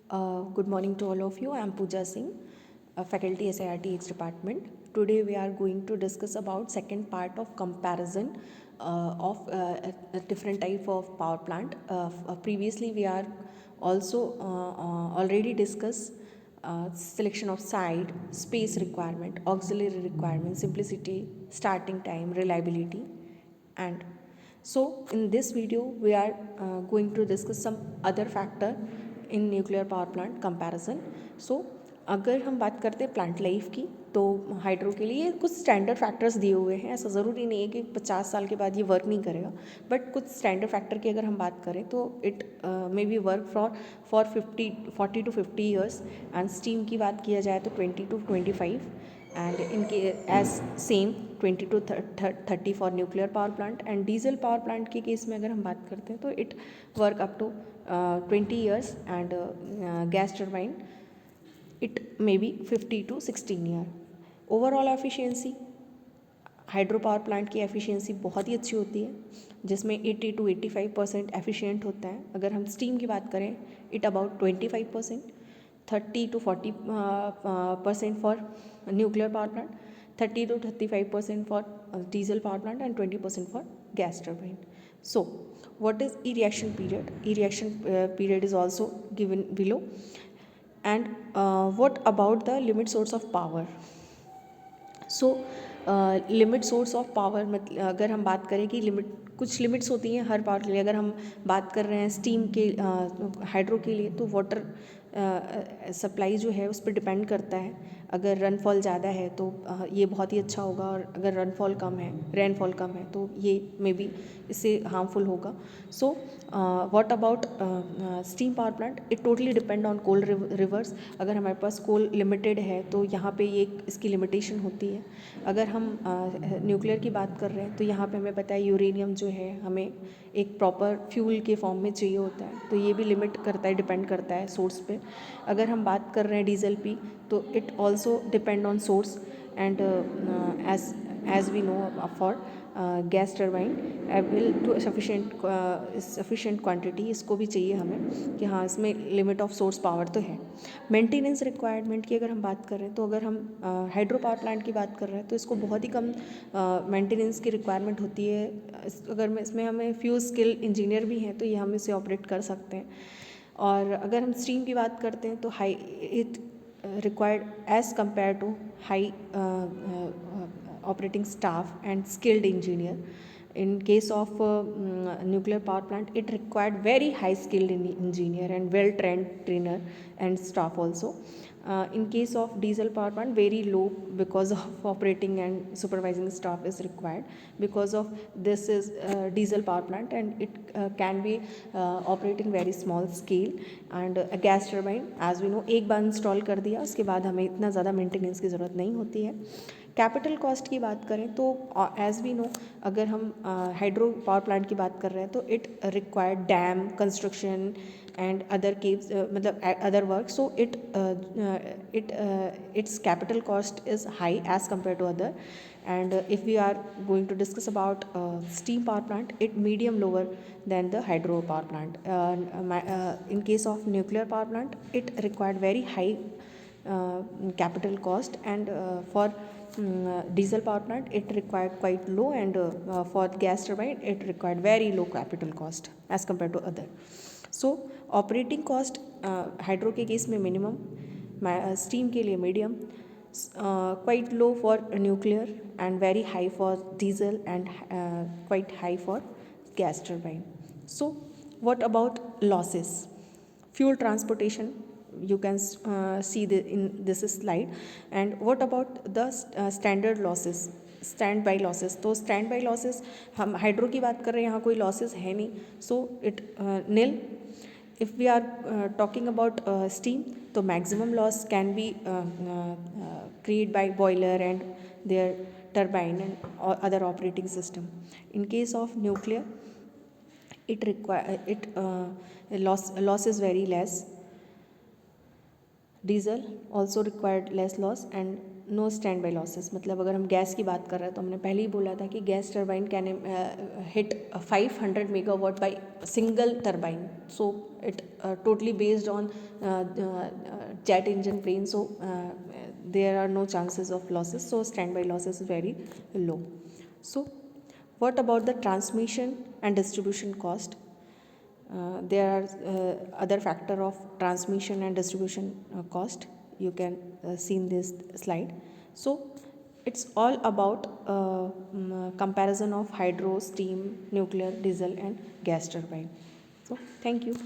Good morning to all of you. I am Pooja Singh, faculty SIRTX department. Today we are going to discuss about second part of comparison of a different type of power plant. Previously we are also already discussed selection of site, space requirement, auxiliary requirement, simplicity, starting time, reliability, and so in this video we are going to discuss some other factor in nuclear power plant comparison. So अगर हम बात करते हैं plant life की तो hydro के लिए कुछ स्टैंडर्ड फैक्टर्स दिए हुए हैं. ऐसा ज़रूरी नहीं है कि 50 साल के बाद ये वर्क नहीं करेगा, बट कुछ स्टैंडर्ड फैक्टर की अगर हम बात करें तो it may be work for 40 to 50 years. And steam की बात किया जाए तो 20 to 25, and as same 20 to 30 for nuclear power plant. And diesel power plant के केस में अगर हम बात करते हैं तो it work up to 20 years, and gas turbine it may be 50 to 16 year. Overall efficiency hydro power plant की efficiency बहुत ही अच्छी होती है, जिसमें 80 to 85% एफिशिएंट होता है. अगर हम स्टीम की बात करें it about 25%, 30 to 40% for nuclear power plant, 30 to 35% for diesel power plant, and 20% for gas turbine. So what is e-reaction period? E-reaction period is also given below. And what about the limit source of power? So limit source of power मतलब अगर हम बात करें कि कुछ limits होती हैं हर power के लिए. अगर हम बात कर रहे हैं स्टीम के हाइड्रो के लिए तो वाटर सप्लाई जो है उस पर डिपेंड करता है. अगर रनफॉल ज़्यादा है तो ये बहुत ही अच्छा होगा, और अगर रनफॉल कम है, रेनफॉल कम है तो ये मे बी इससे हार्मफुल होगा. So what about steam power plant? It totally depend on coal reserves. अगर हमारे पास कोल लिमिटेड है तो यहाँ पे ये इसकी लिमिटेशन होती है. अगर हम न्यूक्लियर की बात कर रहे हैं तो यहाँ पे हमें पता है यूरेनियम जो है हमें एक प्रॉपर फ्यूल के फॉर्म में चाहिए होता है, तो ये भी लिमिट करता है, डिपेंड करता है सोर्स पे. अगर हम बात कर रहे हैं डीजल की तो it also depend on source. And as we know for gas turbine will to sufficient quantity इसको भी चाहिए हमें कि हाँ इसमें लिमिट ऑफ सोर्स पावर तो है. मेंटेनेंस रिक्वायरमेंट की अगर हम बात करें तो अगर हम हाइड्रो पावर प्लांट की बात कर रहे हैं तो इसको बहुत ही कम मेंटेनेंस की रिक्वायरमेंट होती है. अगर इसमें हमें फ्यू स्किल इंजीनियर भी हैं तो ये हम इसे ऑपरेट कर सकते हैं. और अगर हम स्टीम की बात करते हैं तो high it required as compared to high operating staff and skilled engineer. In case of nuclear power plant it required very high skilled engineer and well trained trainer and staff also. In case of diesel power plant very low because of operating and supervising staff is required, because of this is diesel power plant and it can be operating very small scale. And a gas turbine as we know एक बार install कर दिया उसके बाद हमें इतना ज़्यादा maintenance की ज़रूरत नहीं होती है. कैपिटल कॉस्ट की बात करें तो एज वी नो अगर हम हाइड्रो पावर प्लांट की बात कर रहे हैं तो it required dam construction and other caves मतलब other work. So its capital cost is high as compared to other. And if we are going to discuss about steam power plant, it medium lower than the hydro power plant. In case of nuclear power plant it required very high capital cost, and for diesel power plant it required quite low, and for gas turbine it required very low capital cost as compared to other. So operating cost hydro के case में minimum, steam के लिए medium, quite low for nuclear and very high for diesel and quite high for gas turbine. So what about losses? Fuel transportation you can see in this slide. And what about the standard losses, stand by losses? तो stand by losses हम hydro की बात कर रहे हैं, यहाँ कोई losses है नहीं, so it nil. If we are talking about steam तो maximum loss can be create by boiler and there turbine and other operating system. In case of nuclear it loss is very less. Diesel also required less loss, and know stand by losses, मतलब अगर हम gas की बात कर रहे हैं तो हमने पहले ही बोला था कि gas turbine can hit 500 megawatt by single turbine. So it totally based on jet engine plane, so there are no chances of losses, so standby losses is very low. So what about the transmission and distribution cost? There are other factor of transmission and distribution cost you can see in this slide. So it's all about comparison of hydro, steam, nuclear, diesel and gas turbine. So thank you.